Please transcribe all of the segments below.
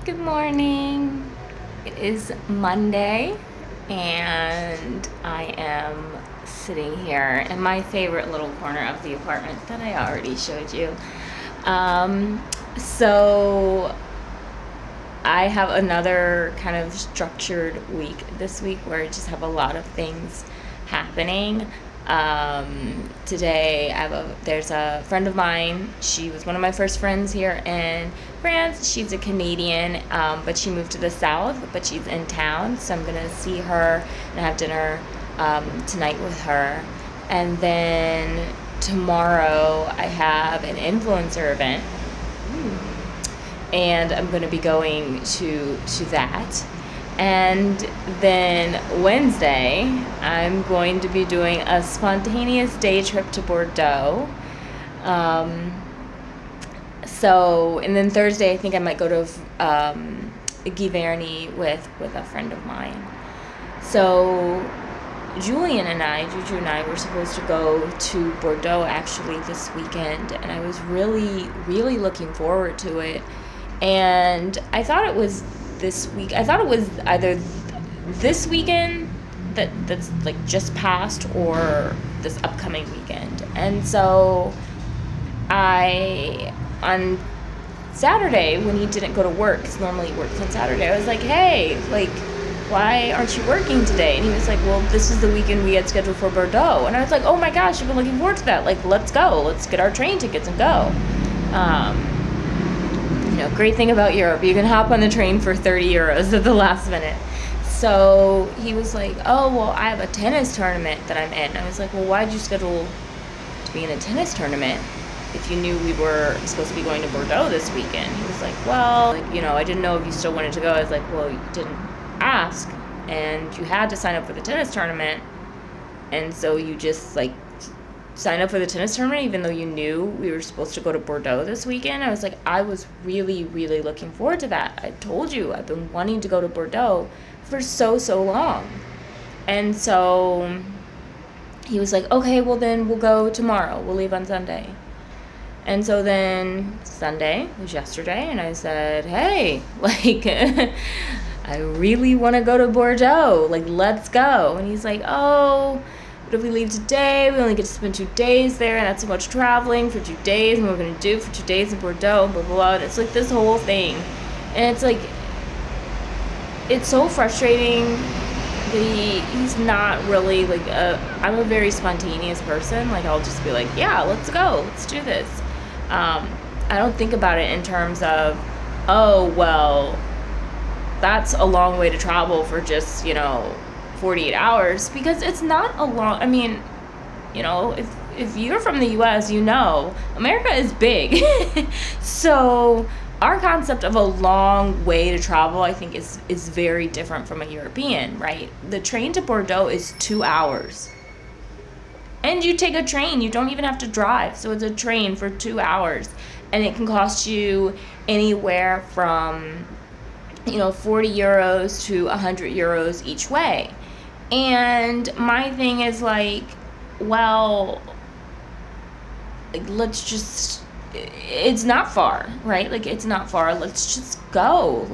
Good morning. It is Monday, and I am sitting here in my favorite little corner of the apartment that I already showed you. So I have another kind of structured week this week where I just have a lot of things happening. Today there's a friend of mine. She was one of my first friends here in France. She's a Canadian, but she moved to the South, but she's in town. So I'm gonna see her and have dinner tonight with her. And then tomorrow I have an influencer event, and I'm going to be going to that. And then Wednesday, I'm going to be doing a spontaneous day trip to Bordeaux. And then Thursday, I think I might go to Giverny with a friend of mine. So Juju and I were supposed to go to Bordeaux actually this weekend, and I was really, really looking forward to it. And I thought it was this week. I thought it was either this weekend that's like just passed or this upcoming weekend. And so on Saturday, when he didn't go to work, because normally he works on Saturday, I was like, hey, like, why aren't you working today? And he was like, well, this is the weekend we had scheduled for Bordeaux. And I was like, oh my gosh, I've been looking forward to that. Like, let's go. Let's get our train tickets and go. Great thing about Europe, you can hop on the train for 30 euros at the last minute. So he was like, oh, well, I have a tennis tournament that I'm in. I was like, well, why'd you schedule to be in a tennis tournament if you knew we were supposed to be going to Bordeaux this weekend? He was like, well, I didn't know if you still wanted to go. I was like, well, you didn't ask, and you had to sign up for the tennis tournament, and so you just sign up for the tennis tournament even though you knew we were supposed to go to Bordeaux this weekend. I was like, I was really, really looking forward to that. I told you I've been wanting to go to Bordeaux for so long. And so he was like, okay, well then we'll go tomorrow. We'll leave on Sunday. And so then Sunday was yesterday, and I said, hey, I really want to go to Bordeaux. Let's go. And he's like, oh, if we leave today, we only get to spend 2 days there, and that's so much traveling for 2 days, and what we're going to do for 2 days in Bordeaux, blah, blah, blah. And it's this whole thing. And it's it's so frustrating that he's not really, I'm a very spontaneous person. I'll just be like, yeah, let's go. Let's do this. I don't think about it in terms of, oh, well, that's a long way to travel for just, 48 hours, because it's not a long, if you're from the US, America is big. So our concept of a long way to travel, I think, is very different from a European, right? The train to Bordeaux is 2 hours. And you take a train, you don't even have to drive. So it's a train for 2 hours. And it can cost you anywhere from 40 euros to 100 euros each way. And my thing is let's just, it's not far, right? It's not far. Let's just go.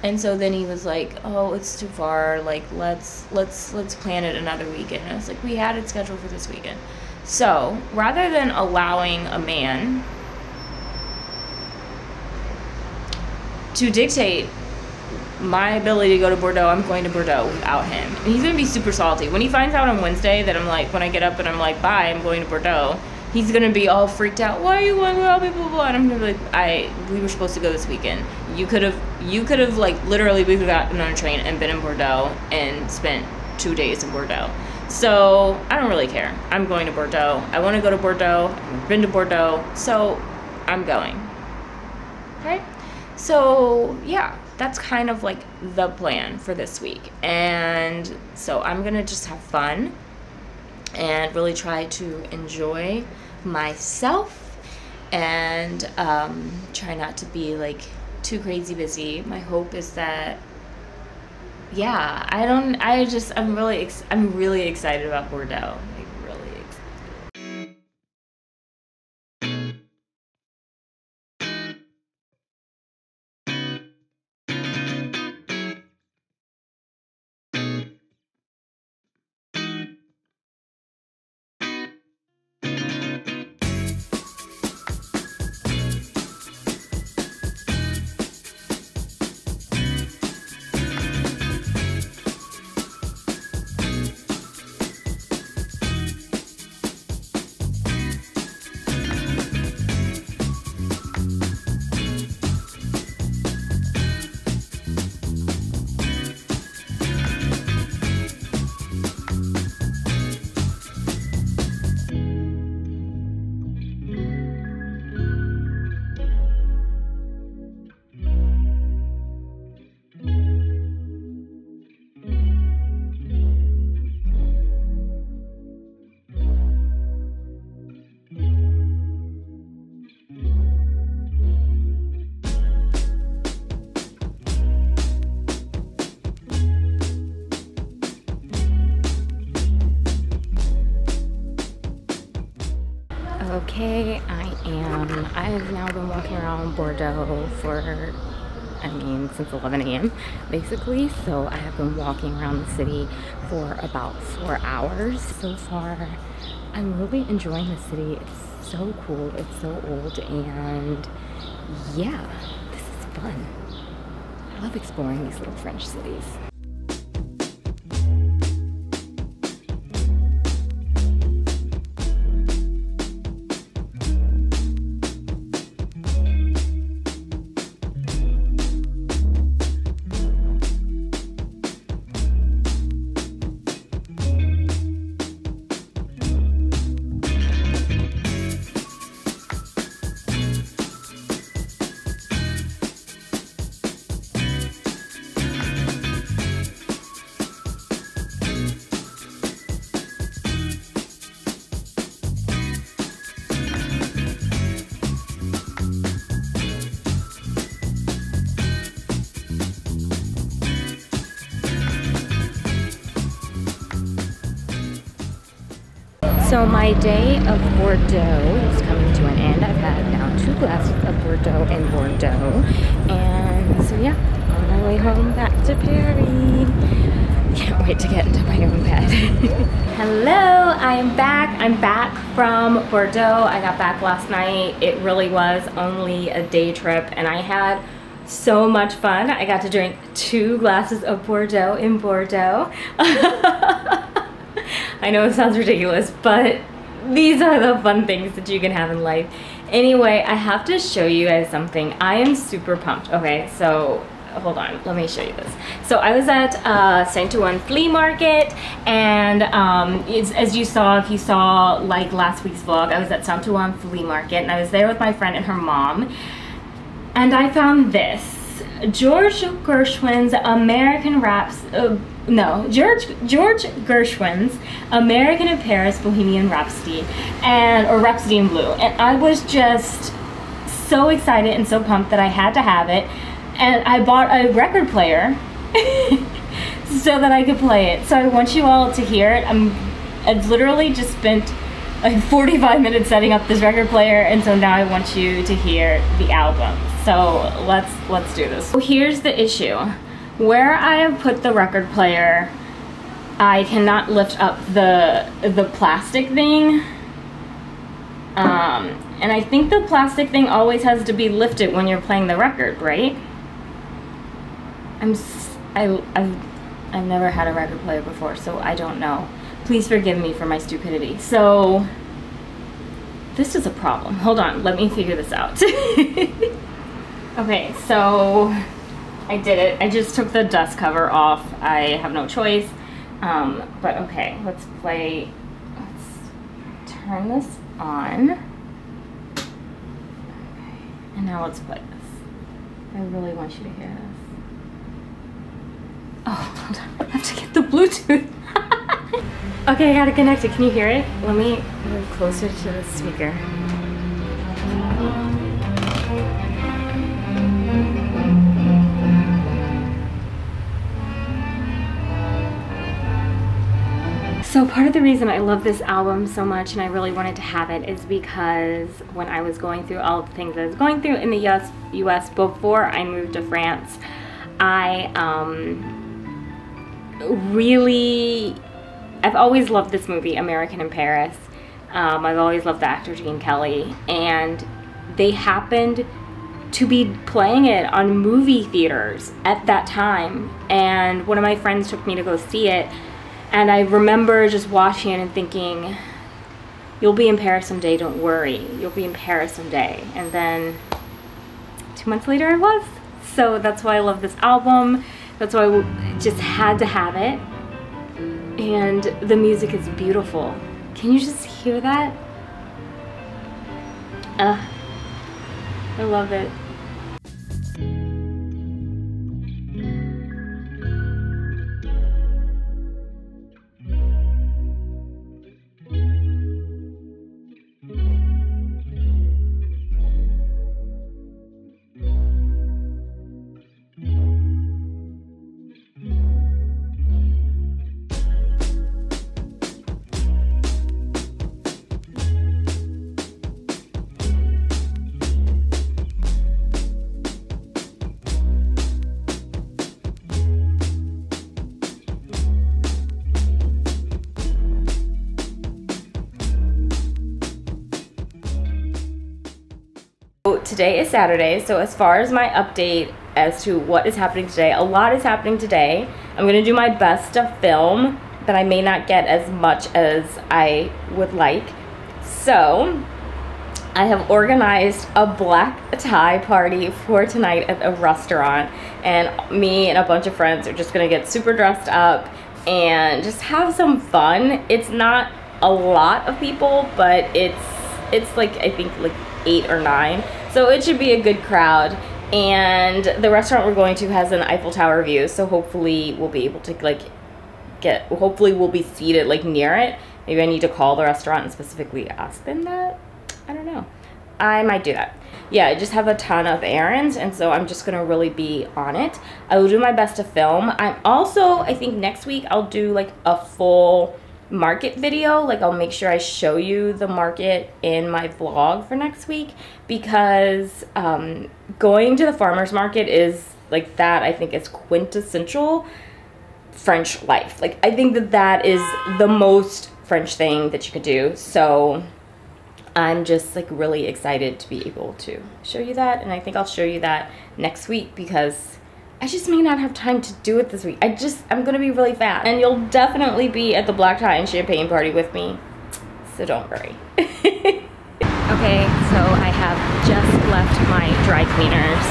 And so then he was like, oh, it's too far. Let's plan it another weekend. And I was like, we had it scheduled for this weekend. So rather than allowing a man to dictate my ability to go to Bordeaux, I'm going to Bordeaux without him. And he's going to be super salty. When he finds out on Wednesday that when I get up and I'm like, bye, I'm going to Bordeaux, he's going to be all freaked out. Why are you going without me, blah, blah, blah. And I'm going to be like, we were supposed to go this weekend. You could have literally, we could have gotten on a train and been in Bordeaux and spent 2 days in Bordeaux. So I don't really care. I'm going to Bordeaux. I want to go to Bordeaux. I've been to Bordeaux. So I'm going. Right? So yeah, that's kind of the plan for this week. And so I'm going to just have fun and really try to enjoy myself and try not to be too crazy busy. My hope is that, yeah, I'm really excited about Bordeaux. today I have now been walking around Bordeaux for, since 11 a.m. basically. So I have been walking around the city for about 4 hours so far. I'm really enjoying the city. It's so cool, it's so old, and yeah, this is fun. I love exploring these little French cities. So my day of Bordeaux is coming to an end. I've had now 2 glasses of Bordeaux in Bordeaux. And so yeah, on my way home back to Paris. Can't wait to get into my own bed. Hello, I am back. I'm back from Bordeaux. I got back last night. It really was only a day trip and I had so much fun. I got to drink 2 glasses of Bordeaux in Bordeaux. I know it sounds ridiculous, but these are the fun things that you can have in life. Anyway, I have to show you guys something. I am super pumped. Okay, so hold on, let me show you this. So I was at Saint-Ouen flea market, and as you saw, if you saw like last week's vlog, I was at Saint-Ouen flea market, and I was there with my friend and her mom, and I found this. George Gershwin's American Raps, George Gershwin's American in Paris Bohemian Rhapsody, or Rhapsody in Blue, and I was just so excited and so pumped that I had to have it, and I bought a record player so that I could play it. So I want you all to hear it. I've literally just spent like 45 minutes setting up this record player, and so now I want you to hear the album. So let's do this. So here's the issue. Where I have put the record player, I cannot lift up the plastic thing. And I think the plastic thing always has to be lifted when you're playing the record, right? I've never had a record player before, so I don't know. Please forgive me for my stupidity. So this is a problem. Hold on, let me figure this out. Okay, so I did it. I just took the dust cover off. I have no choice. But okay, let's turn this on. Okay, and now let's play this. I really want you to hear this. Oh, hold on, I have to get the Bluetooth. Okay, I got it connected. Can you hear it? Let me move closer to the speaker. So part of the reason I love this album so much and I really wanted to have it is because when I was going through all the things I was going through in the US before I moved to France, I've always loved this movie, American in Paris. I've always loved the actor Gene Kelly, and they happened to be playing it on movie theaters at that time, and one of my friends took me to go see it, and I remember just watching it and thinking, you'll be in Paris someday, don't worry, you'll be in Paris someday. And then 2 months later I was. So that's why I love this album. That's why I just had to have it. And the music is beautiful. Can you just hear that? I love it. today is Saturday, so as far as my update as to what is happening today, a lot is happening today. I'm gonna do my best to film, but I may not get as much as I would like. So I have organized a black tie party for tonight at a restaurant, and me and a bunch of friends are just gonna get super dressed up and just have some fun. It's not a lot of people, but it's like, I think like 8 or 9, so it should be a good crowd. And the restaurant we're going to has an Eiffel Tower view, so hopefully we'll be able to like hopefully we'll be seated like near it. Maybe I need to call the restaurant and specifically ask them that. I don't know. I might do that. Yeah, I just have a ton of errands, and so I'm just gonna really be on it. I will do my best to film. I'm also, I think next week I'll do like a full market video. Like I'll make sure I show you the market in my vlog for next week, because going to the farmer's market is like that, I think is quintessential French life. Like I think that that is the most French thing that you could do. So I'm just like really excited to be able to show you that, and I think I'll show you that next week because I just may not have time to do it this week. I'm gonna be really fast, and you'll definitely be at the black tie and champagne party with me, so don't worry. Okay, so I have just left my dry cleaners.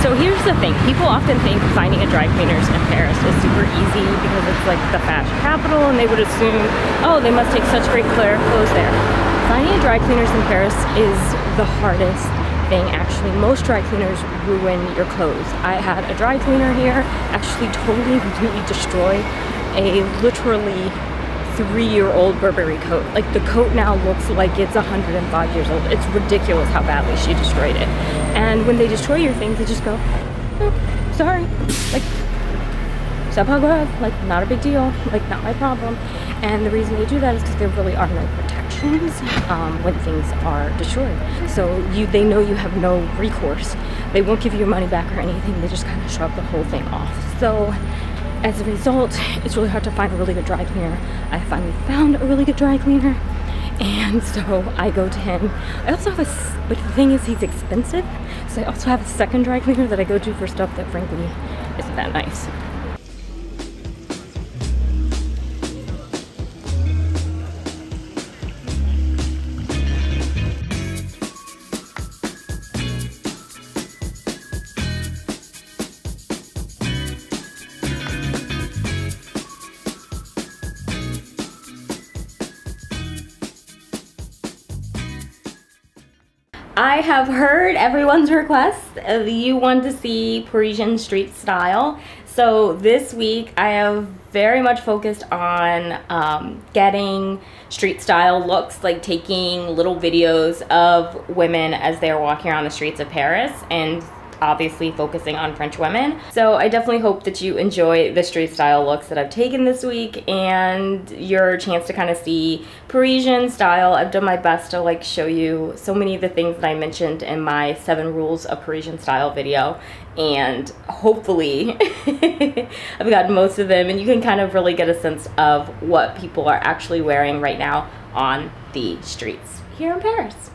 So here's the thing, people often think finding a dry cleaners in Paris is super easy because it's like the fashion capital, and they would assume, oh, they must take such great care of clothes there. Finding a dry cleaners in Paris is the hardest thing, actually. Most dry cleaners ruin your clothes. I had a dry cleaner here actually totally completely destroy a literally 3-year-old Burberry coat. Like the coat now looks like it's 105 years old. It's ridiculous how badly she destroyed it. And when they destroy your things, they just go, oh, sorry, like, c'est pas grave, like not a big deal, like not my problem. And the reason they do that is because there really are no protections when things are destroyed. So they know you have no recourse. They won't give you your money back or anything. They just kind of shrug the whole thing off. So as a result, it's really hard to find a really good dry cleaner. I finally found a really good dry cleaner, and so I go to him. I also have but the thing is he's expensive, so I also have a second dry cleaner that I go to for stuff that frankly isn't that nice. I have heard everyone's request. You want to see Parisian street style. So this week I have very much focused on getting street style looks, like taking little videos of women as they're walking around the streets of Paris, and obviously focusing on French women. So I definitely hope that you enjoy the street style looks that I've taken this week and your chance to kind of see Parisian style. I've done my best to like show you so many of the things that I mentioned in my 7 rules of Parisian style video, and hopefully I've gotten most of them, and you can kind of really get a sense of what people are actually wearing right now on the streets here in Paris.